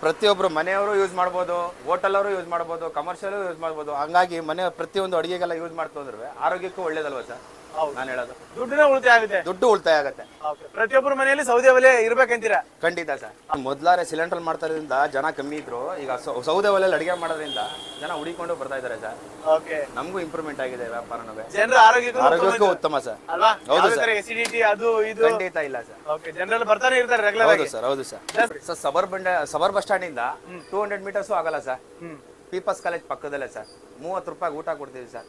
ಪ್ರತಿಯೊಬ್ರು ಮನೆಯವರು ಯೂಸ್ ಮಾಡ್ಬೋದು, ಹೋಟೆಲ್ ಅವರು ಯೂಸ್ ಮಾಡ್ಬೋದು, ಕಮರ್ಷಿಯಲ್ ಯೂಸ್ ಮಾಡ್ಬೋದು. ಹಂಗಾಗಿ ಮನೆ ಪ್ರತಿಯೊಂದು ಅಡಿಗೆಗೆಲ್ಲ ಯೂಸ್ ಮಾಡ್ತಾ ಹೋದ್ರೆ ಆರೋಗ್ಯಕ್ಕೂ ಒಳ್ಳೇದಲ್ವಾ ಸರ್? ನಾನು ಹೇಳೋದು ದುಡ್ಡಿನ ಉಳಿತಾಯ ಆಗುತ್ತೆ. ದುಡ್ಡು ಉಳಿತಾಯ ಆಗುತ್ತೆ. ಪ್ರತಿಯೊಬ್ಬರ ಮನೆಯಲ್ಲಿ ಸೌದೆ ಒಲೆ ಇರ್ಬೇಕಂತೀರಾ? ಖಂಡಿತ ಸರ್. ಮೊದ್ಲಾರೆ ಸಿಲಿಂಡರ್ ಮಾಡ್ತಾ ಇರೋದ್ರಿಂದ ಜನ ಕಮ್ಮಿ ಇದ್ರು. ಈಗ ಸೌದೆ ಒಲೆಯಲ್ಲಿ ಅಡಿಗೆ ಮಾಡೋದ್ರಿಂದ ಜನ ಹುಡಿಕೊಂಡು ಬರ್ತಾ ಇದಾರೆ ಸರ್. ಓಕೆ, ನಮಗೂ ಇಂಪ್ರೂವ್ಮೆಂಟ್ ಆಗಿದೆ ವ್ಯಾಪಾರನೂ. ಜನರ ಆರೋಗ್ಯಕ್ಕೂ ಉತ್ತಮ ಸರ್. ಅಲ್ವಾ? ಹೌದು ಸರ್. ಎಸಿಡಿಟಿ ಅದು ಇದು ಖಂಡಿತ ಇಲ್ಲ ಸರ್. ಓಕೆ, ಜನರೆಲ್ಲ ಬರ್ತಾನೆ ಇರ್ತಾರೆ ರೆಗ್ಯುಲರ್ ಆಗಿ. ಹೌದು ಸರ್. ಸರ್ ಸಬರ್ ಬಸ್ ಸ್ಟ್ಯಾಂಡ್ ಇಂದ 200 ಮೀಟರ್ಸ್ ಆಗಲ್ಲ ಸರ್. ಪೀಪಲ್ಸ್ ಕಾಲೇಜ್ ಪಕ್ಕದಲ್ಲೇ ಸರ್. 30 ರೂಪಾಯಿ ಊಟ ಕೊಡ್ತೀವಿ ಸರ್.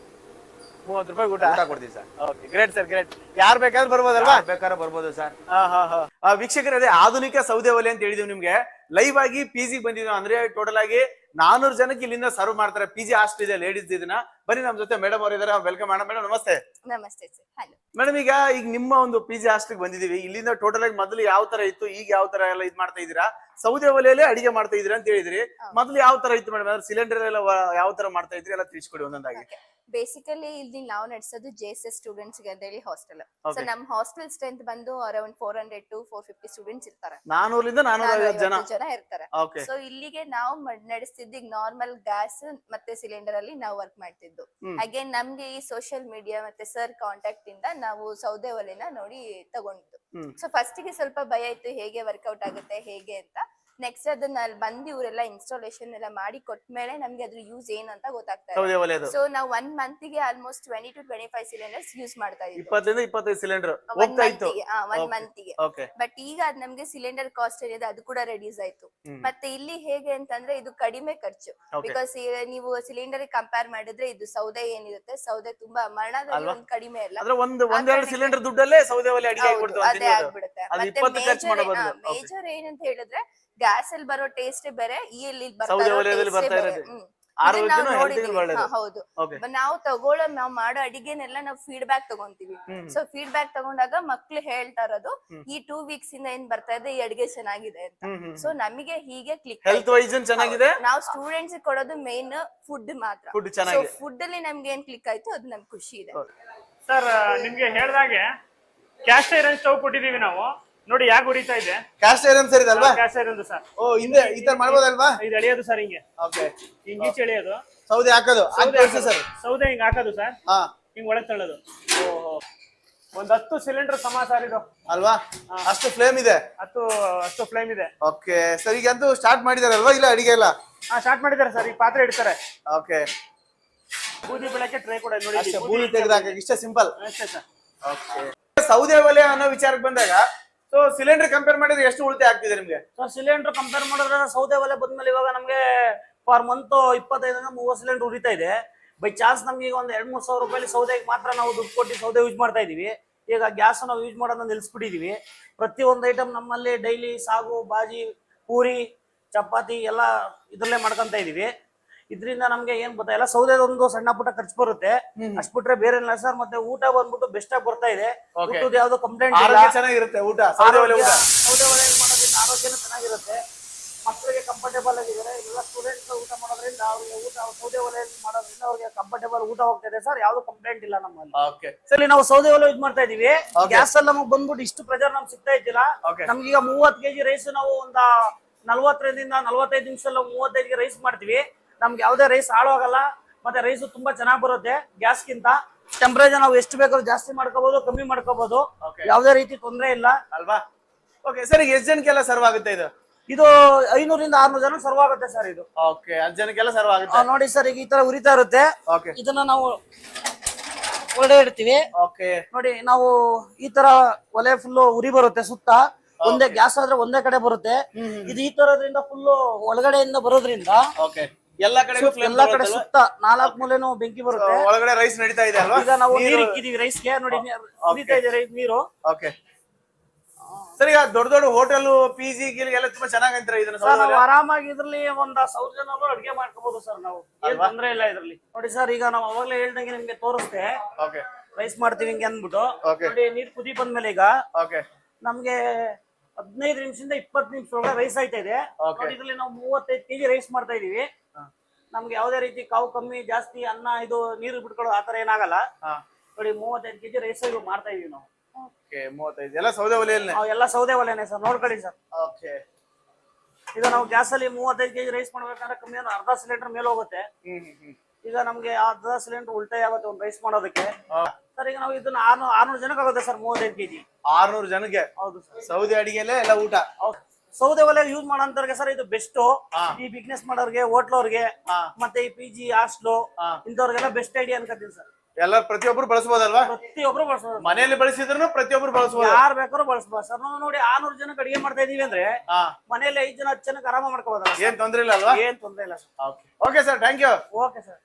30 ರೂಪಾಯಿ ಊಟ ಕೊಡ್ತೀವಿ sir. Okay, great sir, great. ಯಾರು ಬೇಕಾದ್ರೂ ಬರ್ಬೋದಲ್ವಾ? ಬೇಕಾದ್ರೆ ಬರ್ಬೋದು ಸರ್. ವೀಕ್ಷಕರೇ, ಆಧುನಿಕ ಸೌದೆ ಒಲೆ ಅಂತ ಹೇಳಿದೀವಿ ನಿಮ್ಗೆ. ಲೈವ್ ಆಗಿ ಪಿಜಿ ಬಂದಿದ್ವಿ ಅಂದ್ರೆ ಟೋಟಲ್ ಆಗಿ 400 ಜನಕ್ಕೆ ಇಲ್ಲಿಂದ ಸರ್ವ್ ಮಾಡ್ತಾರೆ. ಪಿಜಿ ಹಾಸ್ಟೆಲ್ ಇದೆ ಲೇಡೀಸ್ ಇದನ್ನ. ಬನ್ನಿ, ನಮ್ ಜೊತೆ ಮೇಡಮ್ ಅವರು ಇದಾರೆ. Welcome madam. ನಮಸ್ತೆ. ನಮಸ್ತೆ ಸರ್. ಹಲೋ ಮೇಡಮ್, ಈಗ ನಿಮ್ಮ ಒಂದು ಪಿಜಿ ಹಾಸ್ಟೆಲ್ ಬಂದಿದೀವಿ. ಇಲ್ಲಿಂದ ಟೋಟಲ್ ಆಗಿ ಮೊದಲು ಯಾವ ತರ ಇತ್ತು, ಈಗ ಯಾವ ತರ ಎಲ್ಲ ಇದ್ ಮಾಡ್ತಾ ಇದೀರಾ? ಸೌದೆ ಒಲೆಯಲ್ಲೇ ಅಡಿಗೆ ಮಾಡ್ತಾ ಇದೀರಾ ಅಂತ ಹೇಳಿದ್ರಿ. ಮೊದಲು ಯಾವ ತರ ಇತ್ತು ಮೇಡಮ್? ಸಿಲಿಂಡರ್ ಎಲ್ಲ ಯಾವ ತರ ಮಾಡ್ತಾ ಇದ್ರಿ ಎಲ್ಲ ತಿಳಿಸ್ಕೊಡಿ ಒಂದೊಂದಾಗಿ. ಬೇಸಿಕಲಿ ಇಲ್ಲಿ ನಾವು ನಡೆಸೋದು JSS ಸ್ಟೂಡೆಂಟ್ಸ್ ಗೆ ಅಂತ ಹೇಳಿ ಹಾಸ್ಟೆಲ್. ಸೊ ನಮ್ ಹಾಸ್ಟೆಲ್ ಸ್ಟ್ರೆಂತ್ ಬಂದು ಅರೌಂಡ್ 400 to 450 ಸ್ಟೂಡೆಂಟ್ಸ್ ಇರ್ತಾರೆ. 400 ರಿಂದ 450 ಜನ ಇರ್ತಾರೆ. ಸೊ ಇಲ್ಲಿಗೆ ನಾವು ನಡೆಸ್ತಿದ್ದು ನಾರ್ಮಲ್ ಗ್ಯಾಸ್ ಮತ್ತೆ ಸಿಲಿಂಡರ್ ಅಲ್ಲಿ ನಾವು ವರ್ಕ್ ಮಾಡ್ತಿದ್ದು. ಅಗೇನ್ ನಮ್ಗೆ ಈ ಸೋಷಿಯಲ್ ಮೀಡಿಯಾ ಮತ್ತೆ ಸರ್ ಕಾಂಟ್ಯಾಕ್ಟ್ ಇಂದ ನಾವು ಸೌದೆ ಒಲೆನ ನೋಡಿ ತಗೊಂಡಿದ್ದು. ಸೊ ಫಸ್ಟ್ ಗೆ ಸ್ವಲ್ಪ ಭಯ ಇತ್ತು, ಹೇಗೆ ವರ್ಕೌಟ್ ಆಗುತ್ತೆ ಹೇಗೆ ಅಂತ. ನೆಕ್ಸ್ಟ್ ಅದನ್ನ ಅಲ್ಲಿ ಬಂದು ಇವರೆಲ್ಲ ಇನ್ಸ್ಟಾಲೇಷನ್ ಎಲ್ಲ ಮಾಡಿ ಕೊಟ್ಮೇಲೆ ನಮ್ಗೆ ಅದ್ರ ಯೂಸ್ ಏನು ಅಂತ ಗೊತ್ತಾಗ್ತಾ ಇದೆ. ಸೊ ನಾವು 1 month ಗೆ ಆಲ್ಮೋಸ್ಟ್ 20 to 25 ಸಿಲಿಂಡರ್ಸ್ ಯೂಸ್ ಮಾಡ್ತಾ ಇದ್ದೀವಿ. 20 ರಿಂದ 25 ಸಿಲಿಂಡರ್ 1 month ಗೆ. ಬಟ್ ಈಗ ಅದ್ ನಮ್ಗೆ ಸಿಲಿಂಡರ್ ಕಾಸ್ಟ್ ಏನಿದೆ ಅದು ಕೂಡ ರೆಡ್ಯೂಸ್ ಆಯ್ತು. ಮತ್ತೆ ಇಲ್ಲಿ ಹೇಗೆ ಅಂತಂದ್ರೆ ಇದು ಕಡಿಮೆ ಖರ್ಚು. ಬಿಕಾಸ್ ನೀವು ಸಿಲಿಂಡರ್ ಕಂಪೇರ್ ಮಾಡಿದ್ರೆ ಇದು ಸೌದೆ ಏನಿರುತ್ತೆ, ಸೌದೆ ತುಂಬಾ ಮರಣದಲ್ಲಿ ಒಂದು ಕಡಿಮೆ ಅಲ್ಲ. ಒಂದೆರಡು ಸಿಲಿಂಡರ್ ದುಡ್ಡಲ್ಲೇ ಸೌದೆ ಒಲೆ ಅಡಿಗೆ ಅದೇ ಆಗ್ಬಿಡುತ್ತೆ. ಮೇಜರ್ ಏನಂತ ಹೇಳಿದ್ರೆ ಗ್ಯಾಸ್ ಅಲ್ಲಿ ಬರೋ ಟೇಸ್ಟ್ ಬೇರೆ, ಇಲ್ಲಿ ಹೌದು. ನಾವು ಮಾಡೋ ಅಡಿಗೆನೆಲ್ಲ ನಾವು ಫೀಡ್ಬ್ಯಾಕ್ ತಗೊಂತೀವಿ. ಸೊ ಫೀಡ್ಬ್ಯಾಕ್ ತಗೊಂಡಾಗ ಮಕ್ಳು ಹೇಳ್ತಾ ಇರೋದು ಈ 2 weeks ಇಂದ ಏನ್ ಬರ್ತಾ ಇದೆ ಈ ಅಡಿಗೆ ಚೆನ್ನಾಗಿದೆ ಅಂತ. ಸೊ ನಮಗೆ ಹೀಗೆ ಕ್ಲಿಕ್. ನಾವು ಸ್ಟೂಡೆಂಟ್ಸ್ ಕೊಡೋದು ಮೇನ್ ಫುಡ್ ಮಾತ್ರ. ಫುಡ್ ಅಲ್ಲಿ ನಮ್ಗೆ ಏನ್ ಕ್ಲಿಕ್ ಆಯ್ತು ಅದು ನಮ್ಗೆ ಖುಷಿ ಇದೆ. ಸರ್ ನಿಮ್ಗೆ ಹೇಳ್ದಾಗೆ ಕ್ಯಾಸ್ಟ್ ಐರನ್ ಸ್ಟವ್ ಕೊಟ್ಟಿದೀವಿ ನಾವು. ನೋಡಿ ಯಾಕೆ ಉರಿತಾ ಇದೆ? ಕ್ಯಾಸ್ಟ್ ಐರನ್ ಸರ್ ಇದಲ್ವಾ? Cast iron sir. ಓ, ಹಿಂದೆ ಈ ತರ ಮಾಡ್ಬೋದಲ್ವಾ? ಇದು ಎಳೆಯೋದು ಸರ್, ಹಿಂಗೆ. ಓಕೆ, ಹಿಂಗೆ ಎಳೆಯೋದು, ಸೌದೆ ಹಾಕೋದು. ಸೌದೆ ಹಿಂಗ್ ಹಾಕೋದು ಸರ್. ಹಿಂಗ್ ಒಳಗ್ ತಳ್ಳೋದು. ಒಂದ್ 10 ಸಿಲಿಂಡರ್ ಸಮ ಸರ್ ಇದು ಅಲ್ವಾ? ಅಷ್ಟು ಫ್ಲೇಮ್ ಇದೆ. ಅಷ್ಟು ಫ್ಲೇಮ್ ಇದೆ. ಓಕೆ ಸರ್, ಈಗ ಅಂತೂ ಸ್ಟಾರ್ಟ್ ಮಾಡಿದಾರಲ್ವಾ ಇಲ್ಲ ಅಡಿಗೆ ಎಲ್ಲ? ಸ್ಟಾರ್ಟ್ ಮಾಡಿದ್ದಾರೆ ಸರ್. ಈಗ ಪಾತ್ರೆ ಇಡ್ತಾರೆ. ಓಕೆ, ಬೂದಿ ಬೆಳಕ್ಕೆ ಟ್ರೇ ಕೂಡ ನೋಡಿ. ಅಷ್ಟೇ, ಬೂದಿ ತೆಗೆದಾಕ ಇಷ್ಟೇ ಸಿಂಪಲ್. ಅಷ್ಟೇ ಸರ್. ಓಕೆ, ಸೌದೆ ಒಲೆ ಅನ್ನೋ ವಿಚಾರಕ್ಕೆ ಬಂದಾಗ ಸೊ ಸಿಲಿಂಡರ್ ಕಂಪೇರ್ ಮಾಡಿದ್ರೆ ಎಷ್ಟು ಉಳಿತಾಯ ಆಗ್ತಿದೆ ನಿಮ್ಗೆ? ಸರ್ ಸಿಲಿಂಡರ್ ಕಂಪೇರ್ ಮಾಡಿದ್ರೆ ಸೌದೆ ಒಲೆ ಬಂದ್ಮೇಲೆ ಇವಾಗ ನಮ್ಗೆ ಪರ್ ಮಂತ್ 25-30 ಸಿಲಿಂಡರ್ ಉರಿತಾ ಇದೆ. ಬೈ ಚಾನ್ಸ್ ನಮ್ಗೆ ಈಗ ಒಂದ್ 2-3 ಸಾವಿರ ರೂಪಾಯಿ ಸೌದೆಗೆ ಮಾತ್ರ ನಾವು ದುಡ್ಡು ಕೊಟ್ಟು ಸೌದೆ ಯೂಸ್ ಮಾಡ್ತಾ ಇದೀವಿ. ಈಗ ಗ್ಯಾಸ್ ನಾವು ಯೂಸ್ ಮಾಡೋದನ್ನ ನಿಲ್ಸ್ಬಿಟ್ಟಿದೀವಿ. ಪ್ರತಿ ಒಂದು ಐಟಮ್ ನಮ್ಮಲ್ಲಿ ಡೈಲಿ ಸಾಗು, ಬಾಜಿ, ಪೂರಿ, ಚಪಾತಿ ಎಲ್ಲ ಇದ್ರಲ್ಲೇ ಮಾಡ್ಕೊಂತ ಇದೀವಿ. ಇದರಿಂದ ನಮ್ಗೆ ಏನ್ ಗೊತ್ತಾ, ಎಲ್ಲ ಸೌದೆದೊಂದು ಸಣ್ಣ ಪುಟ್ಟ ಖರ್ಚು ಬರುತ್ತೆ, ಅಷ್ಟ್ ಬಿಟ್ರೆ ಬೇರೆ ಇಲ್ಲ ಸರ್. ಮತ್ತೆ ಊಟ ಬಂದ್ಬಿಟ್ಟು ಬೆಸ್ಟ್ ಆಗಿ ಬರ್ತಾ ಇದೆ. ಊಟದ ಯಾವ್ದು ಕಂಪ್ಲೇಂಟ್ ಇಲ್ಲ, ಚೆನ್ನಾಗಿರುತ್ತೆ ಊಟ. ಸೌದೆ ಒಲೆ ಮಾಡೋದ್ರಿಂದ ಆರೋಗ್ಯನೂ ಚೆನ್ನಾಗಿರುತ್ತೆ. ಮಕ್ಕಳಿಗೆ ಕಂಫರ್ಟೇಬಲ್ ಆಗಿದ್ದಾರೆ. ಎಲ್ಲ ಸ್ಟೂಡೆಂಟ್ಸ್ ಊಟ ಮಾಡೋದ್ರಿಂದ ಅವ್ರಿಗೆ ಊಟ ಸೌದೆ ಒಲೆಯಲ್ಲಿ ಮಾಡೋದ್ರಿಂದ ಅವ್ರಿಗೆ ಕಂಫರ್ಟೇಬಲ್ ಊಟ ಹೋಗ್ತಾ ಇದೆ ಸರ್. ಯಾವ್ದು ಕಂಪ್ಲೇಂಟ್ ಇಲ್ಲ ನಮ್ಮಲ್ಲಿ. ಸರ್ ನಾವು ಸೌದೆ ಒಲೆ ಯೂಸ್ ಮಾಡ್ತಾ ಇದೀವಿ. ಗ್ಯಾಸ್ ಅಲ್ಲಿ ನಮಗೆ ಬಂದ್ಬಿಟ್ಟು ಇಷ್ಟು ಪ್ರೆಷರ್ ನಮ್ಗೆ ಸಿಗ್ತಾ ಇದ್ದಿಲ್ಲ. ನಮ್ಗೀಗ 30 kg ರೈಸ್ ನಾವು ಒಂದ 40-45 ನಿಮಿಷದಲ್ಲಿ 35 ಗೆ ರೈಸ್ ಮಾಡ್ತೀವಿ. ನಮ್ಗೆ ಯಾವ್ದೇ ರೈಸ್ ಹಾಳಾಗಲ್ಲ. ಮತ್ತೆ ರೈಸ್ ತುಂಬಾ ಚೆನ್ನಾಗಿ ಬರುತ್ತೆ ಗ್ಯಾಸ್ಗಿಂತ. ಟೆಂಪರೇಚರ್ ನಾವು ಎಷ್ಟು ಬೇಕಾದ್ರೂ ಜಾಸ್ತಿ ಮಾಡ್ಕೋಬಹುದು, ಕಮ್ಮಿ ಮಾಡ್ಕೋಬಹುದು, ಯಾವ್ದೇ ರೀತಿ ತೊಂದರೆ ಇಲ್ಲ ಅಲ್ವಾ? ಓಕೆ ಸರ್, ಈಗ ಎಷ್ಟು ಜನಕ್ಕೆಲ್ಲ ಸರ್ವ್ ಆಗುತ್ತೆ ಇದು? ಇದು 500-600 ಜನ ಸರ್ವ್ ಆಗುತ್ತೆ ಸರ್ ಇದು. ಓಕೆ, 10 ಜನಕ್ಕೆಲ್ಲ ಸರ್ವ್ ಆಗುತ್ತೆ. ನೋಡಿ ಸರ್, ಈಗ ಈ ತರ ಉರಿತಾ ಇರುತ್ತೆ. ಇದನ್ನ ನಾವು ಒಳಗಡೆ ಇಡ್ತೀವಿ. ಓಕೆ, ನೋಡಿ ನಾವು ಈ ತರ ಒಲೆ ಫುಲ್ ಉರಿ ಬರುತ್ತೆ ಸುತ್ತ. ಒಂದೇ ಗ್ಯಾಸ್ ಆದ್ರೆ ಒಂದೇ ಕಡೆ ಬರುತ್ತೆ. ಇದು ಈ ತರದ್ರಿಂದ ಫುಲ್ ಒಳಗಡೆಯಿಂದ ಬರೋದ್ರಿಂದ ಎಲ್ಲಾ ಕಡೆ ಸುತ್ತ 4 ಮೂಲೆನೂ ಬೆಂಕಿ ಬರುತ್ತೆ. ಒಳಗಡೆ ರೈಸ್ ನಡೀತಾ ಇದೆ ಅಲ್ವಾ? ಈಗ ನಾವು ನೀರು ಇಕ್ಕಿದೀವಿ ರೈಸ್ಗೆ. ನೋಡಿ ಉರಿತಾ ಇದೆ ನೀರು. ಓಕೆ ಸರ್, ಈಗ ದೊಡ್ಡ ದೊಡ್ಡ ಹೋಟೆಲ್, ಪಿ.ಜಿ ಗಿಲ್ಗೆಲ್ಲ ತುಂಬಾ ಚೆನ್ನಾಗಂತಾರೆ ಇದನ್ನ. ನಾವು ಆರಾಮಾಗಿ ಇದ್ರಲ್ಲಿ ಒಂದ್ 1000 ಜನ ಅಡ್ಗೆ ಮಾಡ್ಕೋಬಹುದು ಸರ್. ನಾವು ಏನ್ ತೊಂದ್ರೆ ಇಲ್ಲ ಇದ್ರಲ್ಲಿ. ನೋಡಿ ಸರ್, ಈಗ ನಾವು ಅವಾಗ್ಲೇ ಹೇಳ್ದಂಗೆ ನಿಮ್ಗೆ ತೋರಿಸ್ತೆ ರೈಸ್ ಮಾಡ್ತೀವಿ ಹಿಂಗೆ ಅಂದ್ಬಿಟ್ಟು. ನೋಡಿ ನೀರ್ ಕುದಿ ಬಂದ್ಮೇಲೆ ಈಗ ನಮ್ಗೆ 15 ನಿಮಿಷದಿಂದ 20 ನಿಮಿಷ ಒಳಗೆ ರೈಸ್ ಆಯ್ತಾ ಇದೆ. ನೋಡಿ ಇದ್ರಲ್ಲಿ ನಾವು 35 kg ರೈಸ್ ಮಾಡ್ತಾ ಇದೀವಿ. ನಮ್ಗೆ ಯಾವ್ದೇ ರೀತಿ ಕಾವು ಕಮ್ಮಿ ಜಾಸ್ತಿ ಅನ್ನ ಇದು ನೀರು ಬಿಟ್ಕೊಳ್ಳೋ ಆತರ ಏನಾಗಲ್ಲ. ನೋಡಿ 35 kg ರೈಸ್ ಮಾಡ್ತಾ ಇದೀವಿ ನಾವು. 35 ಎಲ್ಲ ಸೌದೆ ಒಲೆಯಲ್ಲಿ? ಎಲ್ಲ ಸೌದೆ ಒಲೆನೆ ಸರ್, ನೋಡ್ಕೊಳ್ಳಿ ಸರ್. ಇದು ನಾವು ಗ್ಯಾಸ್ ಅಲ್ಲಿ 35 kg ರೈಸ್ ಮಾಡ್ಬೇಕಂದ್ರೆ ಕಮ್ಮಿ ಅಂದ್ರೆ ಅರ್ಧ ಸಿಲಿಂಡರ್ ಮೇಲೆ ಹೋಗುತ್ತೆ. ಈಗ ನಮ್ಗೆ ಅರ್ಧ ಸಿಲಿಂಡರ್ ಉಳಿತಾಯ ಆಗುತ್ತೆ ಒಂದು ರೈಸ್ ಮಾಡೋದಕ್ಕೆ. ಸರ್ ಈಗ ನಾವು ಇದನ್ನ 600 ಜನಕ್ಕೆ ಆಗುತ್ತೆ ಸರ್ 35 kg. 600 ಜನಕ್ಕೆ? ಹೌದು ಸರ್. ಸೌದೆ ಅಡಿಗೆಲೆ ಎಲ್ಲ ಊಟ? ಸೌದೆ ಒಲೆ ಯೂಸ್ ಮಾಡೋಂತವ್ರಿಗೆ ಸರ್ ಇದು ಬೆಸ್ಟ್. ಈ ಬಿಸ್ನೆಸ್ ಮಾಡೋರ್ಗೆ, ಹೋಟ್ಲವ್ರಿಗೆ, ಮತ್ತೆ ಈ PG ಹಾಸ್ಟ್ಲು ಇಂಥವ್ರಿಗೆಲ್ಲ ಬೆಸ್ಟ್ ಐಡಿಯಾ ಅನ್ಕೋತೀನಿ ಸರ್. ಎಲ್ಲ ಪ್ರತಿಯೊಬ್ರು ಬಳಸಬಹುದಲ್ವಾ? ಪ್ರತಿಯೊಬ್ರು ಬಳಸಬಹುದು. ಮನೆಯಲ್ಲಿ ಬಳಸಿದ್ರು ಪ್ರತಿಯೊಬ್ರು ಬಳಸಬಹುದು, ಯಾರು ಬೇಕಾದ್ರೂ ಬಳಸಬಹುದು ಸರ್. ನಾವು ನೋಡಿ 600 ಜನಕ್ಕೆ ಅಡಿಗೆ ಮಾಡ್ತಾ ಇದೀವಿ ಅಂದ್ರೆ ಮನೆಯಲ್ಲಿ 5 ಜನ 10 ಜನಕ್ಕೆ ಆರಾಮ ಮಾಡ್ಕೋಬಹುದಲ್ಲ. ಏನ್ ತೊಂದ್ರೆ ಇಲ್ಲ ಅಲ್ವಾ? ಏನ್ ತೊಂದ್ರೆ ಇಲ್ಲ sir. Okay sir, thank you. Okay sir.